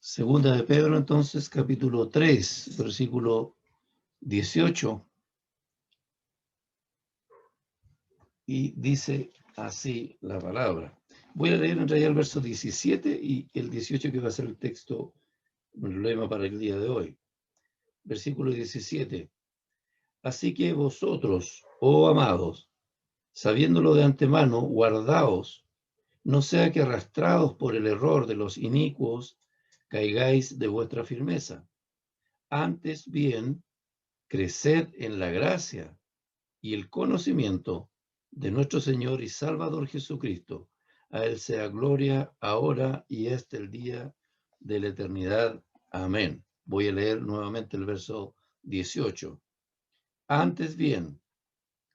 Segunda de Pedro, entonces, capítulo 3, versículo 18. Y dice así la palabra. Voy a leer en realidad el verso 17 y el 18, que va a ser el texto, el lema para el día de hoy. Versículo 17. Así que vosotros, oh amados, sabiéndolo de antemano, guardaos, no sea que arrastrados por el error de los inicuos, caigáis de vuestra firmeza. Antes bien, creced en la gracia y el conocimiento de nuestro Señor y Salvador Jesucristo. A Él sea gloria ahora y hasta el día de la eternidad. Amén. Voy a leer nuevamente el verso 18. Antes bien,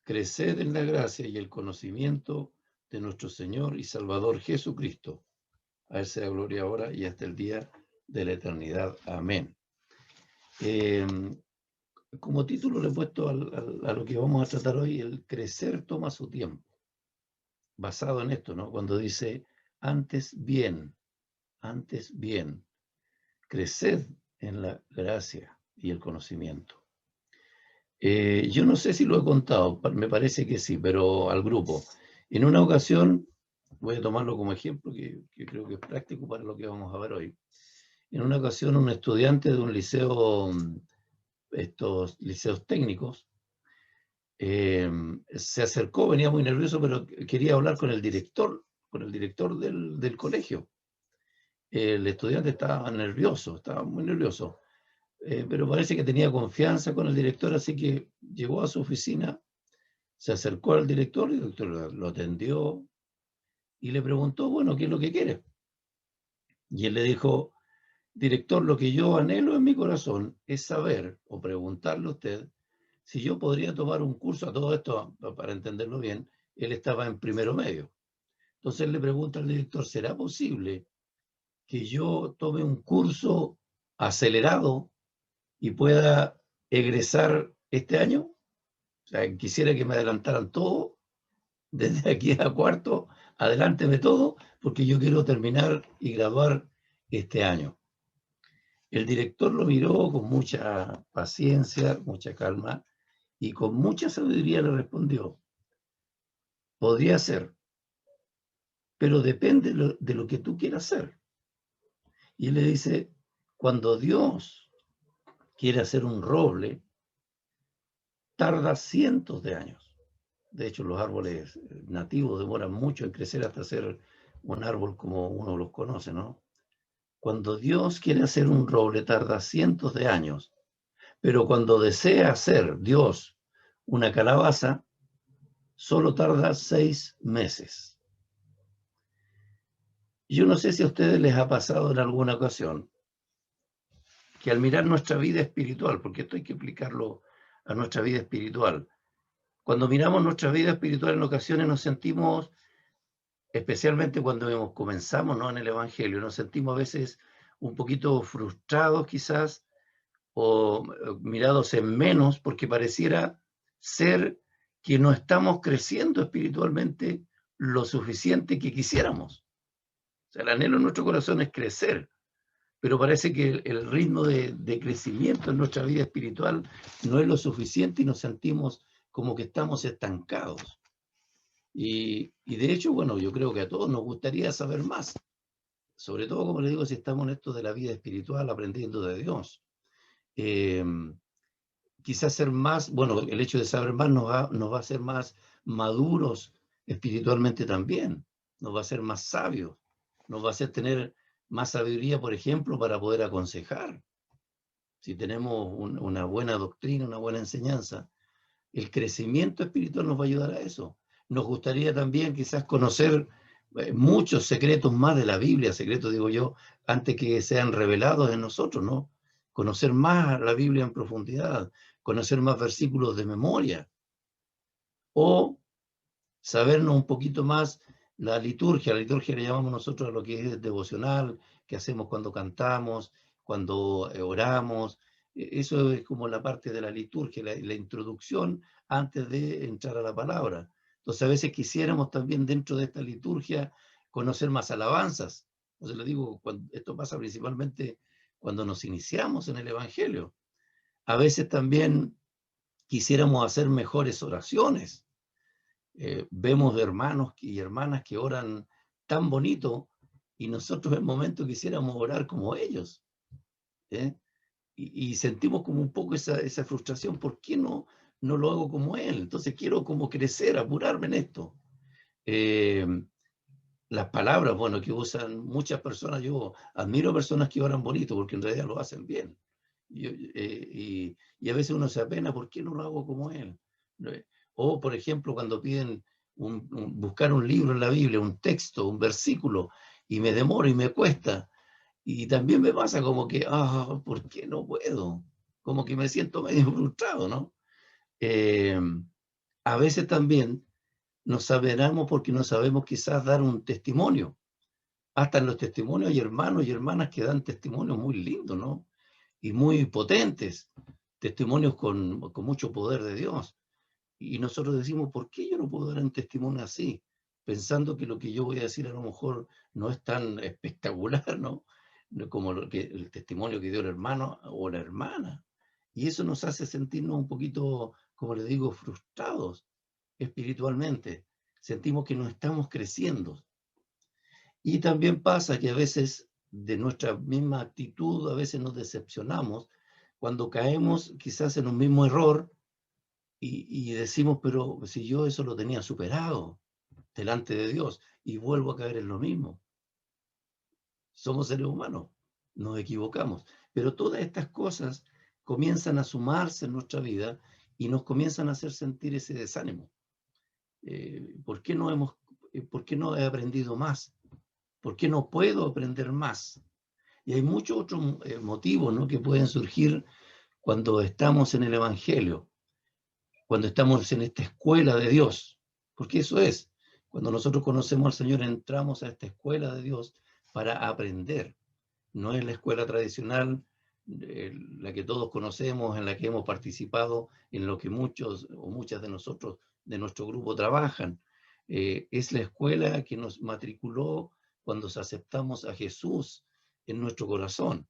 creced en la gracia y el conocimiento de nuestro Señor y Salvador Jesucristo. A Él sea gloria ahora y hasta el día de la eternidad. Amén. Como título le he puesto a lo que vamos a tratar hoy, el crecer toma su tiempo. Basado en esto, ¿no? Cuando dice, antes bien, creced en la gracia y el conocimiento. Yo no sé si lo he contado, me parece que sí, pero al grupo. En una ocasión, voy a tomarlo como ejemplo, que creo que es práctico para lo que vamos a ver hoy. En una ocasión, un estudiante de un liceo, estos liceos técnicos, se acercó, venía muy nervioso, pero quería hablar con el director del colegio. El estudiante estaba nervioso, estaba muy nervioso, pero parece que tenía confianza con el director, así que llegó a su oficina, se acercó al director, y el director lo atendió y le preguntó, bueno, ¿qué es lo que quiere? Y él le dijo, director, lo que yo anhelo en mi corazón es saber o preguntarle a usted si yo podría tomar un curso. A todo esto, para entenderlo bien, él estaba en primero medio. Entonces él le pregunta al director, ¿será posible que yo tome un curso acelerado y pueda egresar este año? O sea, quisiera que me adelantaran todo, desde aquí a cuarto, adelánteme todo, porque yo quiero terminar y graduar este año. El director lo miró con mucha paciencia, mucha calma, y con mucha sabiduría le respondió, podría ser, pero depende de lo que tú quieras hacer. Y él le dice, cuando Dios quiere hacer un roble, tarda cientos de años. De hecho, los árboles nativos demoran mucho en crecer hasta ser un árbol como uno los conoce, ¿no? Cuando Dios quiere hacer un roble, tarda cientos de años. Pero cuando desea hacer Dios una calabaza, solo tarda 6 meses. Yo no sé si a ustedes les ha pasado en alguna ocasión que al mirar nuestra vida espiritual, porque esto hay que aplicarlo a nuestra vida espiritual, cuando miramos nuestra vida espiritual en ocasiones nos sentimos, especialmente cuando comenzamos, ¿no?, en el Evangelio, nos sentimos a veces un poquito frustrados quizás o mirados en menos porque pareciera ser que no estamos creciendo espiritualmente lo suficiente que quisiéramos. O sea, el anhelo en nuestro corazón es crecer, pero parece que el ritmo de crecimiento en nuestra vida espiritual no es lo suficiente y nos sentimos como que estamos estancados. Y de hecho, bueno, yo creo que a todos nos gustaría saber más, sobre todo, como les digo, si estamos en esto de la vida espiritual, aprendiendo de Dios. Eh, Quizás ser más, bueno, el hecho de saber más nos va a hacer más maduros espiritualmente también, nos va a hacer más sabios, nos va a hacer tener más sabiduría, por ejemplo, para poder aconsejar. Si tenemos una buena doctrina, una buena enseñanza, el crecimiento espiritual nos va a ayudar a eso. Nos gustaría también quizás conocer muchos secretos más de la Biblia, secretos digo yo, antes que sean revelados en nosotros, ¿no? Conocer más la Biblia en profundidad, conocer más versículos de memoria, o sabernos un poquito más la liturgia le llamamos nosotros a lo que es devocional, que hacemos cuando cantamos, cuando oramos. Eso es como la parte de la liturgia, la introducción antes de entrar a la palabra. Entonces a veces quisiéramos también dentro de esta liturgia conocer más alabanzas, Entonces le digo, esto pasa principalmente cuando nos iniciamos en el Evangelio. A veces también quisiéramos hacer mejores oraciones. Vemos hermanos y hermanas que oran tan bonito y nosotros en momentos quisiéramos orar como ellos. ¿Eh? Y sentimos como un poco esa frustración. ¿Por qué no lo hago como él? Entonces quiero como crecer, apurarme en esto. Las palabras, bueno, que usan muchas personas, yo admiro personas que oran bonito porque en realidad lo hacen bien. Y a veces uno se apena, ¿por qué no lo hago como él? O, por ejemplo, cuando piden buscar un libro en la Biblia, un texto, un versículo, y me demoro y me cuesta. Y también me pasa como que, ¿por qué no puedo? Como que me siento medio frustrado, ¿no? A veces también nos apenamos porque no sabemos quizás dar un testimonio. Hasta en los testimonios hay hermanos y hermanas que dan testimonios muy lindos, ¿no? Y muy potentes, testimonios con mucho poder de Dios. Y nosotros decimos, ¿por qué yo no puedo dar un testimonio así? Pensando que lo que yo voy a decir a lo mejor no es tan espectacular, ¿no? Como el testimonio que dio el hermano o la hermana. Y eso nos hace sentirnos un poquito, como les digo, frustrados espiritualmente. Sentimos que no estamos creciendo. Y también pasa que a veces de nuestra misma actitud, a veces nos decepcionamos cuando caemos quizás en un mismo error y decimos, pero si yo eso lo tenía superado delante de Dios y vuelvo a caer en lo mismo. Somos seres humanos, nos equivocamos, pero todas estas cosas comienzan a sumarse en nuestra vida y nos comienzan a hacer sentir ese desánimo. ¿Por qué no he aprendido más? ¿Por qué no puedo aprender más? Y hay muchos otros motivos, ¿no?, que pueden surgir cuando estamos en el Evangelio, cuando estamos en esta escuela de Dios, porque eso es, cuando nosotros conocemos al Señor entramos a esta escuela de Dios para aprender. No es la escuela tradicional, la que todos conocemos, en la que hemos participado, en lo que muchos o muchas de nosotros, de nuestro grupo, trabajan. Es la escuela que nos matriculó cuando aceptamos a Jesús en nuestro corazón.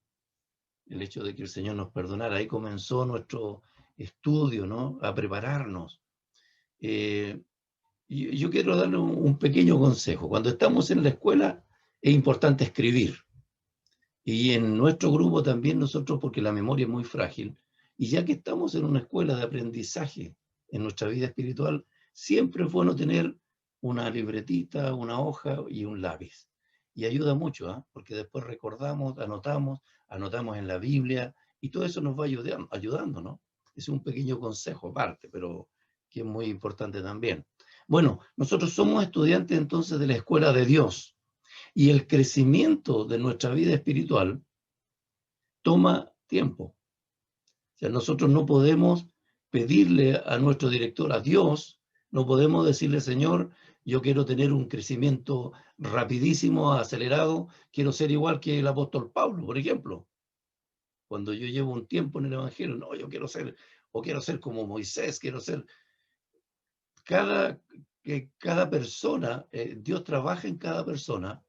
El hecho de que el Señor nos perdonara, ahí comenzó nuestro estudio, ¿no?, a prepararnos. Yo quiero darle un pequeño consejo. Cuando estamos en la escuela es importante escribir. Y en nuestro grupo también nosotros, porque la memoria es muy frágil, y ya que estamos en una escuela de aprendizaje en nuestra vida espiritual, siempre es bueno tener una libretita, una hoja y un lápiz. Y ayuda mucho, ¿eh? Porque después recordamos, anotamos en la Biblia, y todo eso nos va ayudando, ¿no? Es un pequeño consejo aparte, pero que es muy importante también. Bueno, nosotros somos estudiantes entonces de la escuela de Dios. Y el crecimiento de nuestra vida espiritual toma tiempo. O sea, nosotros no podemos pedirle a nuestro director, a Dios, no podemos decirle, Señor, yo quiero tener un crecimiento rapidísimo, acelerado, quiero ser igual que el apóstol Pablo, por ejemplo. Cuando yo llevo un tiempo en el Evangelio, no, yo quiero ser como Moisés, quiero ser... Cada persona, Dios trabaja en cada persona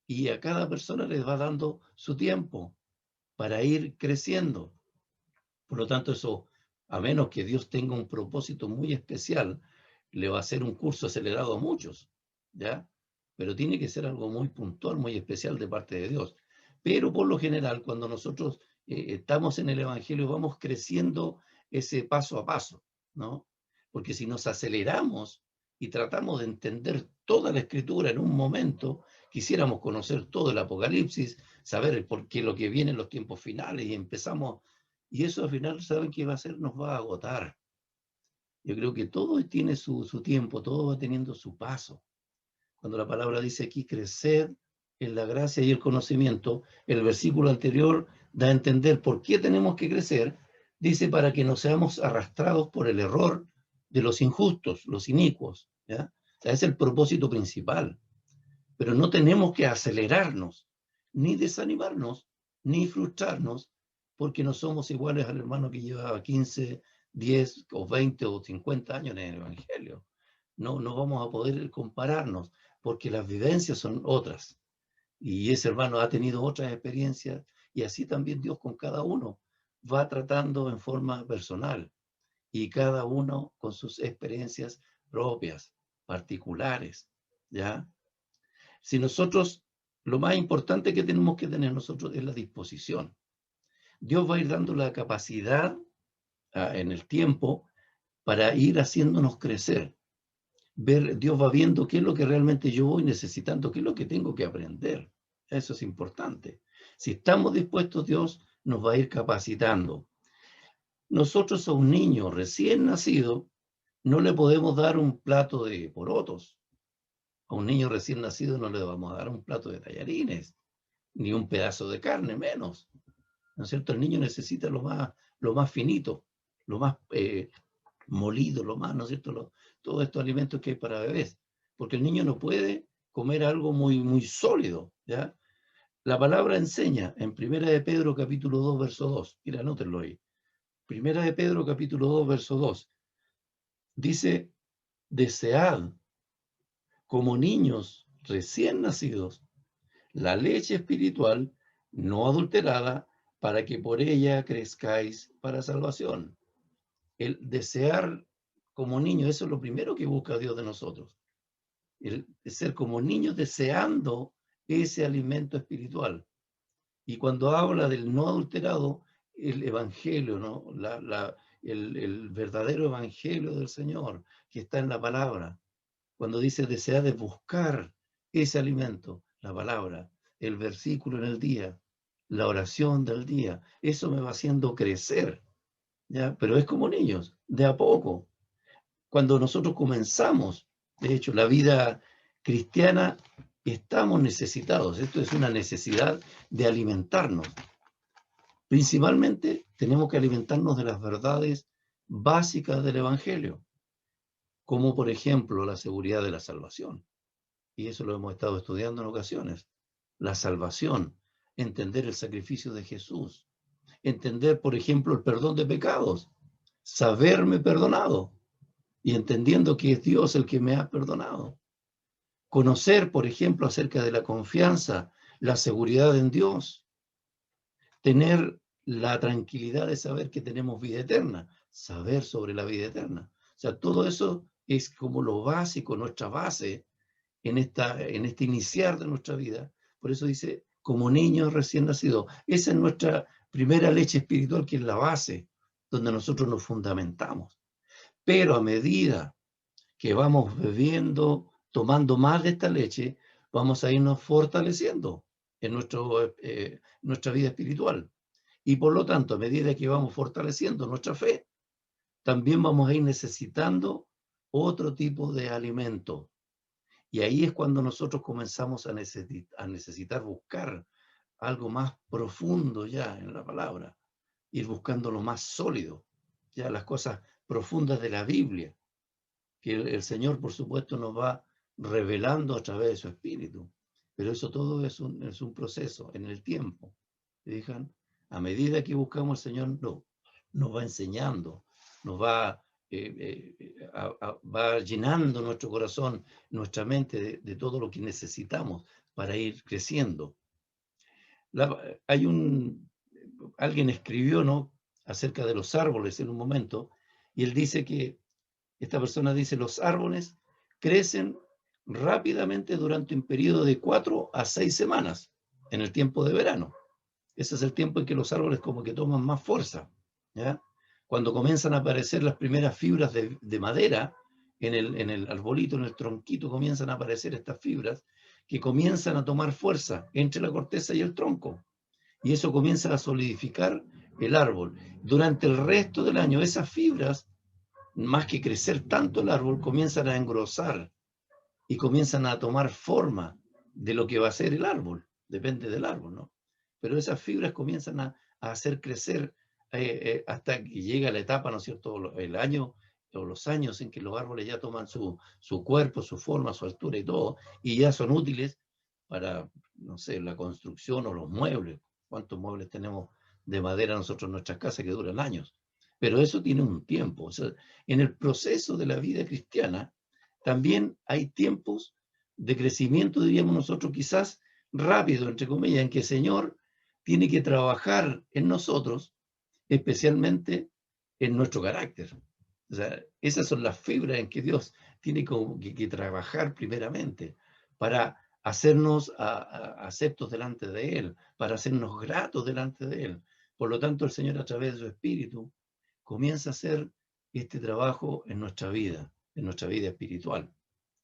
y a cada persona les va dando su tiempo para ir creciendo. Por lo tanto, eso, a menos que Dios tenga un propósito muy especial, le va a hacer un curso acelerado a muchos, ¿ya? Pero tiene que ser algo muy puntual, muy especial de parte de Dios. Pero por lo general, cuando nosotros estamos en el Evangelio, vamos creciendo ese paso a paso, ¿no? Porque si nos aceleramos y tratamos de entender toda la Escritura en un momento, quisiéramos conocer todo el Apocalipsis, saber por qué lo que viene en los tiempos finales y empezamos, y eso al final, ¿saben qué va a hacer? Nos va a agotar. Yo creo que todo tiene su tiempo, todo va teniendo su paso. Cuando la palabra dice aquí, crecer en la gracia y el conocimiento, el versículo anterior da a entender por qué tenemos que crecer. Dice, para que no seamos arrastrados por el error de los injustos, los inicuos, ¿ya? O sea, es el propósito principal. Pero no tenemos que acelerarnos, ni desanimarnos, ni frustrarnos, porque no somos iguales al hermano que llevaba 15, 10 o 20 o 50 años en el Evangelio. No vamos a poder compararnos, porque las vivencias son otras. y ese hermano ha tenido otras experiencias, y así también Dios con cada uno va tratando en forma personal, y cada uno con sus experiencias propias, particulares, ¿ya? Si nosotros, lo más importante que tenemos que tener nosotros es la disposición. Dios va a ir dando la capacidad en el tiempo para ir haciéndonos crecer. Dios va viendo qué es lo que realmente yo voy necesitando, qué es lo que tengo que aprender. Eso es importante. Si estamos dispuestos, Dios nos va a ir capacitando. Nosotros a un niño recién nacido no le podemos dar un plato de porotos. A un niño recién nacido no le vamos a dar un plato de tallarines, ni un pedazo de carne, menos. ¿No es cierto? El niño necesita lo más finito, lo más molido, lo más, ¿no es cierto? Todos estos alimentos que hay para bebés. Porque el niño no puede comer algo muy, muy sólido, ¿ya? La palabra enseña en Primera de Pedro capítulo 2, verso 2. Mira, anótenlo ahí. Primera de Pedro capítulo 2, verso 2. Dice, desead como niños recién nacidos la leche espiritual no adulterada para que por ella crezcáis para salvación. El desear como niño, eso es lo primero que busca Dios de nosotros. El ser como niños deseando ese alimento espiritual. Y cuando habla del no adulterado, el evangelio, ¿no? El verdadero evangelio del Señor que está en la palabra. Cuando dice desear de buscar ese alimento, la palabra, el versículo en el día, la oración del día, eso me va haciendo crecer, ¿ya? Pero es como niños, de a poco. Cuando nosotros comenzamos, de hecho, la vida cristiana, estamos necesitados. Esto es una necesidad de alimentarnos. Principalmente tenemos que alimentarnos de las verdades básicas del Evangelio, como por ejemplo la seguridad de la salvación. Y eso lo hemos estado estudiando en ocasiones. La salvación, entender el sacrificio de Jesús, entender, por ejemplo, el perdón de pecados, saberme perdonado y entendiendo que es Dios el que me ha perdonado. Conocer, por ejemplo, acerca de la confianza, la seguridad en Dios, tener la tranquilidad de saber que tenemos vida eterna, saber sobre la vida eterna. O sea, todo eso es como lo básico, nuestra base en este iniciar de nuestra vida. Por eso dice, como niños recién nacidos. Esa es nuestra primera leche espiritual, que es la base, donde nosotros nos fundamentamos. Pero a medida que vamos bebiendo, tomando más de esta leche, vamos a irnos fortaleciendo en nuestra vida espiritual. Y por lo tanto, a medida que vamos fortaleciendo nuestra fe, también vamos a ir necesitando otro tipo de alimento. Y ahí es cuando nosotros comenzamos a necesitar buscar algo más profundo ya en la palabra, ir buscando lo más sólido, ya las cosas profundas de la Biblia, que el Señor, por supuesto, nos va revelando a través de su Espíritu. Pero eso todo es un proceso en el tiempo. ¿Fijan? A medida que buscamos al Señor, nos va enseñando, nos va, va llenando nuestro corazón, nuestra mente de todo lo que necesitamos para ir creciendo. Alguien escribió, ¿no?, acerca de los árboles en un momento, y él dice que esta persona dice, los árboles crecen rápidamente durante un periodo de 4 a 6 semanas, en el tiempo de verano. Ese es el tiempo en que los árboles como que toman más fuerza, ¿ya? Cuando comienzan a aparecer las primeras fibras de madera, en el arbolito, en el tronquito, comienzan a aparecer estas fibras que comienzan a tomar fuerza entre la corteza y el tronco. Y eso comienza a solidificar el árbol. Durante el resto del año, esas fibras, más que crecer tanto el árbol, comienzan a engrosar y comienzan a tomar forma de lo que va a ser el árbol. Depende del árbol, ¿no? Pero esas fibras comienzan a hacer crecer hasta que llega la etapa, ¿no es cierto?, el año o los años en que los árboles ya toman su cuerpo, su forma, su altura y todo, y ya son útiles para, no sé, la construcción o los muebles. ¿Cuántos muebles tenemos de madera nosotros en nuestras casas que duran años? Pero eso tiene un tiempo. O sea, en el proceso de la vida cristiana también hay tiempos de crecimiento, diríamos nosotros, quizás rápido, entre comillas, en que el Señor tiene que trabajar en nosotros, especialmente en nuestro carácter. O sea, esas son las fibras en que Dios tiene que trabajar primeramente para hacernos aceptos delante de Él, para hacernos gratos delante de Él. Por lo tanto, el Señor, a través de su Espíritu, comienza a hacer este trabajo en nuestra vida espiritual.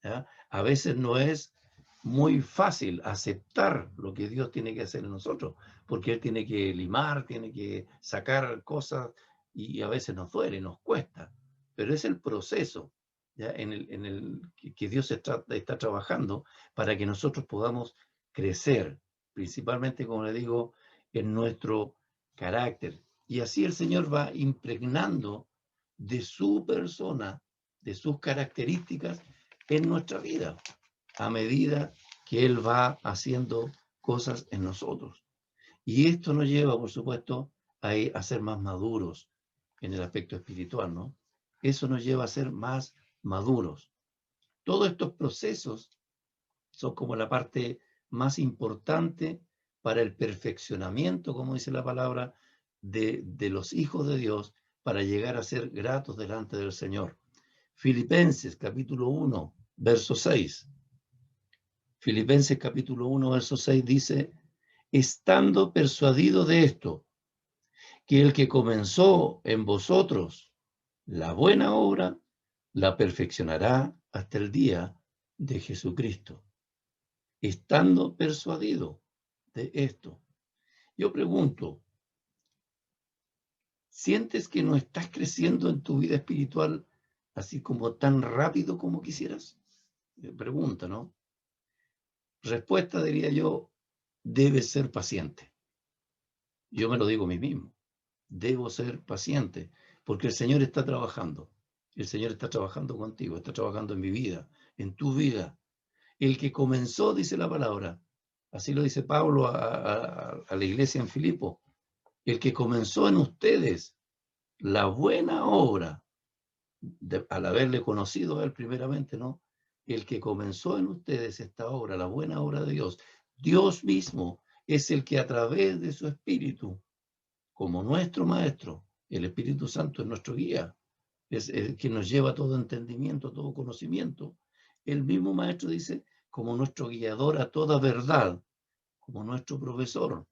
¿Ya? A veces no es muy fácil aceptar lo que Dios tiene que hacer en nosotros, porque Él tiene que limar, tiene que sacar cosas y a veces nos duele, nos cuesta, pero es el proceso, ¿ya? En el que Dios está trabajando para que nosotros podamos crecer, principalmente, como le digo, en nuestro carácter. Y así el Señor va impregnando de su persona, de sus características en nuestra vida, a medida que Él va haciendo cosas en nosotros. Y esto nos lleva, por supuesto, a ser más maduros en el aspecto espiritual, ¿no? Eso nos lleva a ser más maduros. Todos estos procesos son como la parte más importante para el perfeccionamiento, como dice la palabra, de los hijos de Dios para llegar a ser gratos delante del Señor. Filipenses capítulo 1, verso 6. Filipenses capítulo 1, verso 6 dice, estando persuadido de esto, que el que comenzó en vosotros la buena obra, la perfeccionará hasta el día de Jesucristo. Estando persuadido de esto. Yo pregunto, ¿sientes que no estás creciendo en tu vida espiritual así como tan rápido como quisieras? Pregunta, ¿no? Respuesta, diría yo, debes ser paciente. Yo me lo digo a mí mismo. Debo ser paciente, porque el Señor está trabajando. El Señor está trabajando contigo, está trabajando en mi vida, en tu vida. El que comenzó, dice la palabra, así lo dice Pablo a la iglesia en Filipo, el que comenzó en ustedes la buena obra, al haberle conocido a él primeramente, ¿no? El que comenzó en ustedes esta obra, la buena obra de Dios, Dios mismo es el que a través de su Espíritu, como nuestro Maestro, el Espíritu Santo es nuestro guía, es el que nos lleva todo entendimiento, todo conocimiento. El mismo Maestro dice, como nuestro guiador a toda verdad, como nuestro profesor.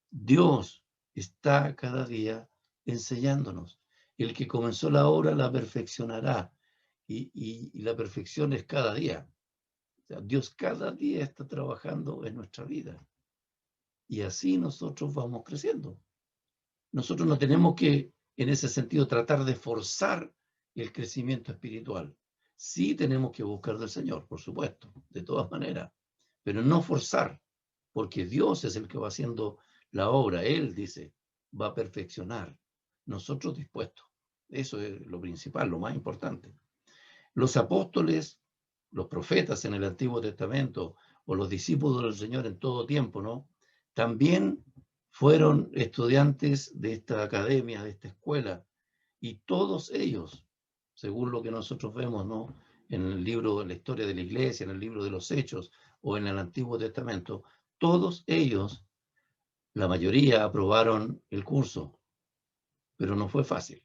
Dios está cada día enseñándonos. El que comenzó la obra la perfeccionará. Y la perfección es cada día. O sea, Dios cada día está trabajando en nuestra vida. Y así nosotros vamos creciendo. Nosotros no tenemos que, en ese sentido, tratar de forzar el crecimiento espiritual. Sí tenemos que buscar del Señor, por supuesto, de todas maneras, pero no forzar, porque Dios es el que va haciendo la obra. Él dice, va a perfeccionar. Nosotros dispuestos. Eso es lo principal, lo más importante. Los apóstoles, los profetas en el Antiguo Testamento o los discípulos del Señor en todo tiempo, ¿no? También fueron estudiantes de esta academia, de esta escuela, y todos ellos, según lo que nosotros vemos, ¿no? En el libro de la historia de la iglesia, en el libro de los Hechos o en el Antiguo Testamento, todos ellos, la mayoría, aprobaron el curso, pero no fue fácil.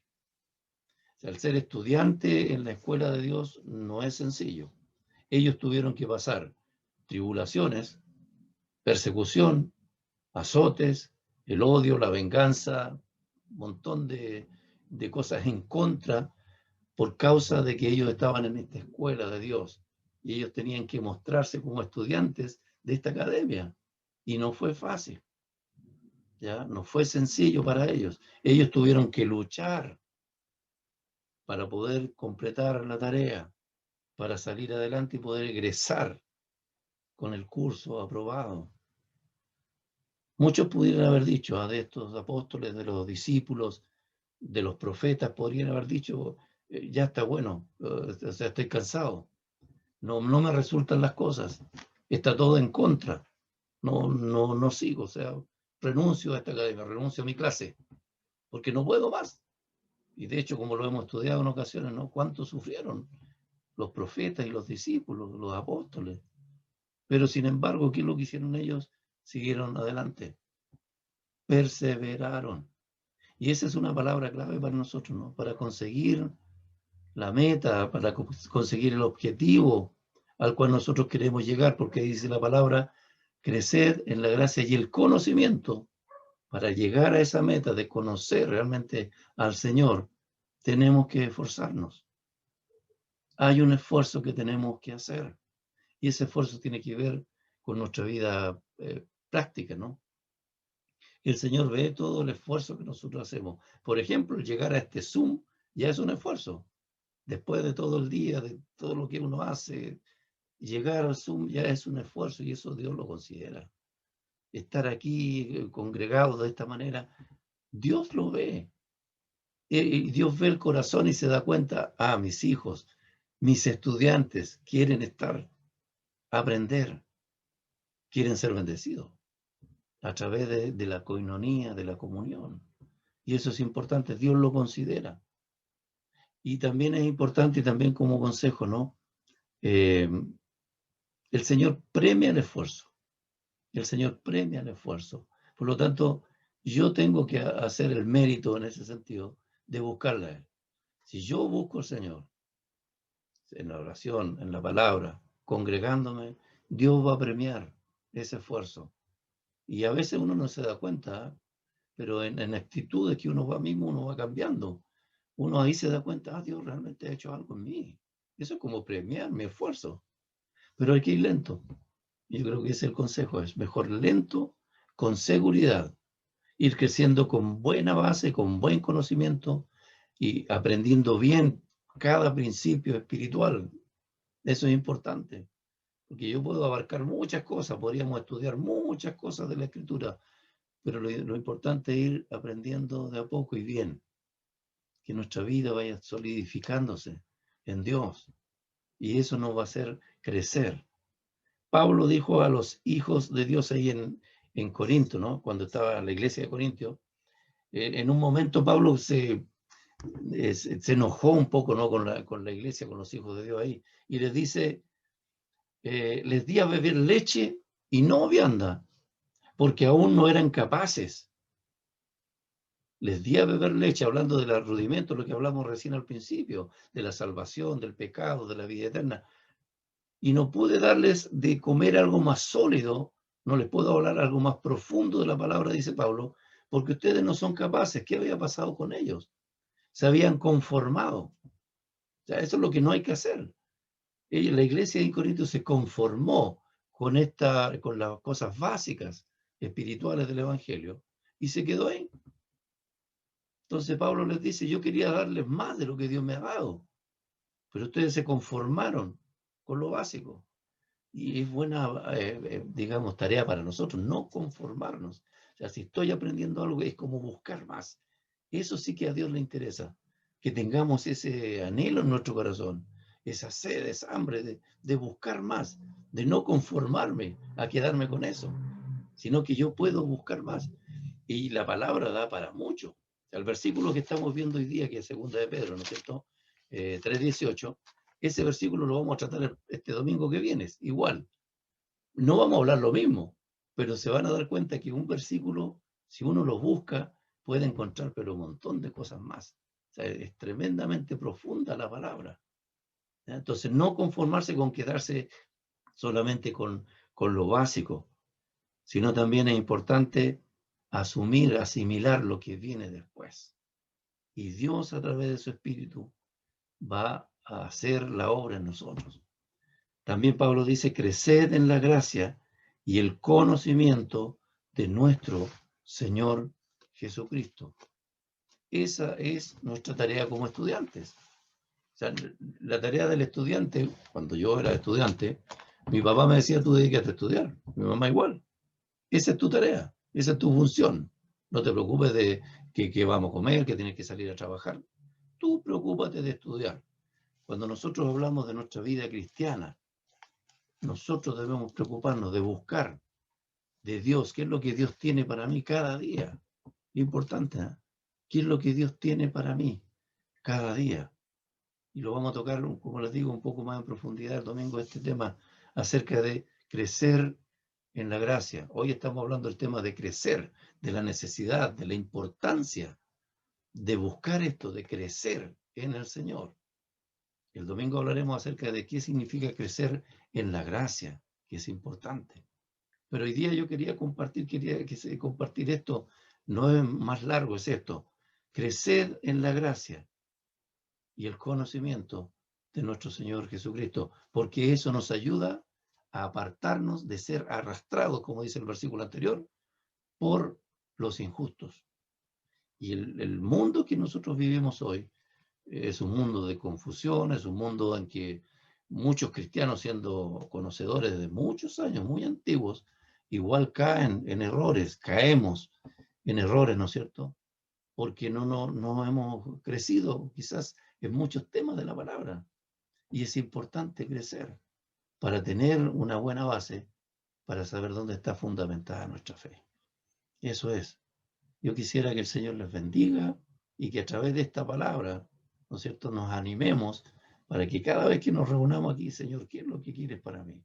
O sea, el ser estudiante en la escuela de Dios no es sencillo. Ellos tuvieron que pasar tribulaciones, persecución, azotes, el odio, la venganza, un montón de cosas en contra por causa de que ellos estaban en esta escuela de Dios y ellos tenían que mostrarse como estudiantes de esta academia. Y no fue fácil, ¿ya? No fue sencillo para ellos. Ellos tuvieron que luchar para poder completar la tarea, para salir adelante y poder egresar con el curso aprobado. Muchos pudieran haber dicho, de estos apóstoles, de los discípulos, de los profetas, podrían haber dicho, ya está bueno, o sea, estoy cansado, no me resultan las cosas, está todo en contra, no sigo, o sea, renuncio a esta academia, renuncio a mi clase, porque no puedo más. Y de hecho, como lo hemos estudiado en ocasiones, ¿no? ¿Cuánto sufrieron los profetas y los discípulos, los apóstoles? Pero sin embargo, ¿qué es lo que hicieron ellos? Siguieron adelante, perseveraron. Y esa es una palabra clave para nosotros, ¿no? Para conseguir la meta, para conseguir el objetivo al cual nosotros queremos llegar, porque dice la palabra, crecer en la gracia y el conocimiento. Para llegar a esa meta de conocer realmente al Señor, tenemos que esforzarnos. Hay un esfuerzo que tenemos que hacer, y ese esfuerzo tiene que ver con nuestra vida práctica, ¿no? El Señor ve todo el esfuerzo que nosotros hacemos. Por ejemplo, llegar a este Zoom ya es un esfuerzo. Después de todo el día, de todo lo que uno hace, llegar al Zoom ya es un esfuerzo y eso Dios lo considera. Estar aquí congregados de esta manera, Dios lo ve. Y Dios ve el corazón y se da cuenta, mis hijos, mis estudiantes quieren aprender, quieren ser bendecidos a través de la coinonía, de la comunión. Y eso es importante, Dios lo considera. Y también es importante, y también como consejo, ¿no? El Señor premia el esfuerzo. El Señor premia el esfuerzo. Por lo tanto, yo tengo que hacer el mérito en ese sentido de buscarle a Él. Si yo busco al Señor en la oración, en la palabra, congregándome, Dios va a premiar ese esfuerzo. Y a veces uno no se da cuenta, pero en actitudes que uno va mismo, uno va cambiando. Uno ahí se da cuenta, Dios realmente ha hecho algo en mí. Eso es como premiar mi esfuerzo. Pero hay que ir lento. Yo creo que ese es el consejo, es mejor lento, con seguridad, ir creciendo con buena base, con buen conocimiento y aprendiendo bien cada principio espiritual. Eso es importante, porque yo puedo abarcar muchas cosas, podríamos estudiar muchas cosas de la Escritura, pero lo importante es ir aprendiendo de a poco y bien, que nuestra vida vaya solidificándose en Dios, y eso nos va a hacer crecer. Pablo dijo a los hijos de Dios ahí en Corinto, ¿no? Cuando estaba en la iglesia de Corintio, en un momento Pablo se enojó un poco, ¿no? Con la iglesia, con los hijos de Dios ahí, y les dice, les di a beber leche y no vianda, porque aún no eran capaces. Les di a beber leche, hablando de los rudimentos, lo que hablamos recién al principio, de la salvación, del pecado, de la vida eterna. Y no pude darles de comer algo más sólido, no les puedo hablar algo más profundo de la palabra, dice Pablo, porque ustedes no son capaces. ¿Qué había pasado con ellos? Se habían conformado. O sea, eso es lo que no hay que hacer. La iglesia de Corinto se conformó con las cosas básicas espirituales del Evangelio y se quedó ahí. Entonces Pablo les dice, yo quería darles más de lo que Dios me ha dado, pero ustedes se conformaron con lo básico. Y es buena, digamos, tarea para nosotros, no conformarnos. O sea, si estoy aprendiendo algo, es como buscar más. Eso sí que a Dios le interesa, que tengamos ese anhelo en nuestro corazón, esa sed, esa hambre de buscar más, de no conformarme a quedarme con eso, sino que yo puedo buscar más. Y la palabra da para mucho. El versículo que estamos viendo hoy día, que es segunda de Pedro, ¿no es cierto? 3:18, ese versículo lo vamos a tratar este domingo que viene, igual. No vamos a hablar lo mismo, pero se van a dar cuenta que un versículo, si uno lo busca, puede encontrar pero un montón de cosas más. O sea, es tremendamente profunda la palabra. ¿Ya? Entonces, no conformarse con quedarse solamente con lo básico, sino también es importante asumir, asimilar lo que viene después. Y Dios, a través de su Espíritu, va a hacer la obra en nosotros. También Pablo dice, creced en la gracia y el conocimiento de nuestro Señor Jesucristo. Esa es nuestra tarea como estudiantes. O sea, la tarea del estudiante, cuando yo era estudiante, mi papá me decía, tú dedícate a estudiar. Mi mamá igual. Esa es tu tarea, esa es tu función. No te preocupes de que vamos a comer, que tienes que salir a trabajar. Tú preocúpate de estudiar. Cuando nosotros hablamos de nuestra vida cristiana, nosotros debemos preocuparnos de buscar de Dios, qué es lo que Dios tiene para mí cada día. Importante, ¿eh? ¿Qué es lo que Dios tiene para mí cada día? Y lo vamos a tocar, como les digo, un poco más en profundidad el domingo, este tema acerca de crecer en la gracia. Hoy estamos hablando del tema de crecer, de la necesidad, de la importancia de buscar esto, de crecer en el Señor. El domingo hablaremos acerca de qué significa crecer en la gracia, que es importante. Pero hoy día yo quería compartir esto, no es más largo, es esto: crecer en la gracia y el conocimiento de nuestro Señor Jesucristo, porque eso nos ayuda a apartarnos de ser arrastrados, como dice el versículo anterior, por los injustos. Y el mundo que nosotros vivimos hoy es un mundo de confusión, es un mundo en que muchos cristianos, siendo conocedores de muchos años, muy antiguos, igual caen en errores, caemos en errores, ¿no es cierto? Porque no hemos crecido quizás en muchos temas de la palabra. Y es importante crecer para tener una buena base, para saber dónde está fundamentada nuestra fe. Eso es. Yo quisiera que el Señor les bendiga y que a través de esta palabra, ¿no es cierto?, nos animemos para que cada vez que nos reunamos aquí: Señor, ¿qué es lo que quieres para mí?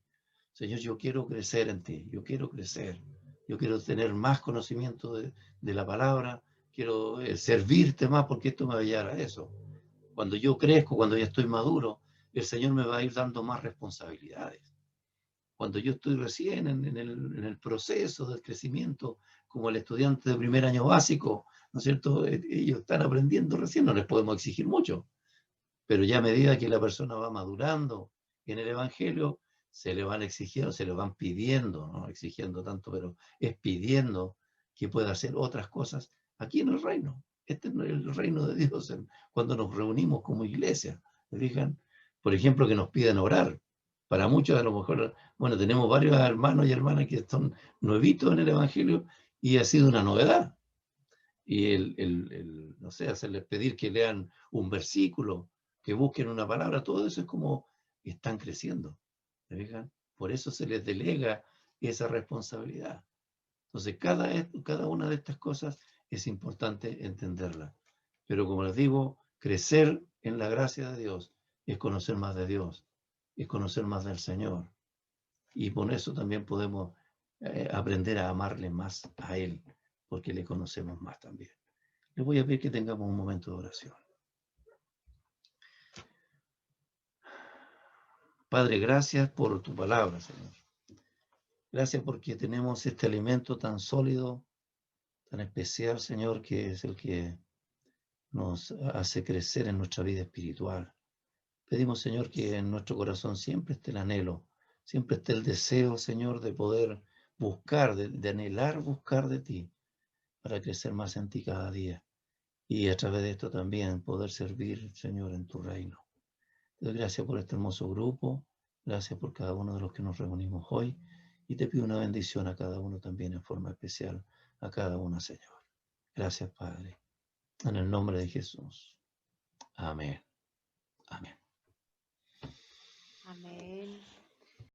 Señor, yo quiero crecer en ti, yo quiero crecer, yo quiero tener más conocimiento de la palabra, quiero servirte más, porque esto me va a llevar a eso. Cuando yo crezco, cuando ya estoy maduro, el Señor me va a ir dando más responsabilidades. Cuando yo estoy recién en el proceso del crecimiento, como el estudiante de primer año básico, ¿no es cierto? Ellos están aprendiendo recién, no les podemos exigir mucho, pero ya a medida que la persona va madurando en el Evangelio, se le van exigiendo, se le van pidiendo, no exigiendo tanto, pero es pidiendo que pueda hacer otras cosas aquí en el reino. Este es el reino de Dios cuando nos reunimos como iglesia. ¿Me fijan? Por ejemplo, que nos piden orar. Para muchos, a lo mejor, bueno, tenemos varios hermanos y hermanas que son nuevitos en el Evangelio y ha sido una novedad. Y no sé, hacerles pedir que lean un versículo, que busquen una palabra, todo eso es como están creciendo. ¿Me fijan? Por eso se les delega esa responsabilidad. Entonces, cada una de estas cosas es importante entenderla. Pero como les digo, crecer en la gracia de Dios es conocer más de Dios, es conocer más del Señor. Y por eso también podemos aprender a amarle más a Él, porque le conocemos más también. Les voy a pedir que tengamos un momento de oración. Padre, gracias por tu palabra, Señor. Gracias porque tenemos este alimento tan sólido, tan especial, Señor, que es el que nos hace crecer en nuestra vida espiritual. Pedimos, Señor, que en nuestro corazón siempre esté el anhelo, siempre esté el deseo, Señor, de poder buscar, de anhelar buscar de ti, para crecer más en ti cada día. Y a través de esto también poder servir, Señor, en tu reino. Te doy gracias por este hermoso grupo, gracias por cada uno de los que nos reunimos hoy, y te pido una bendición a cada uno también en forma especial, a cada uno, Señor. Gracias, Padre. En el nombre de Jesús. Amén. Amén. Amén.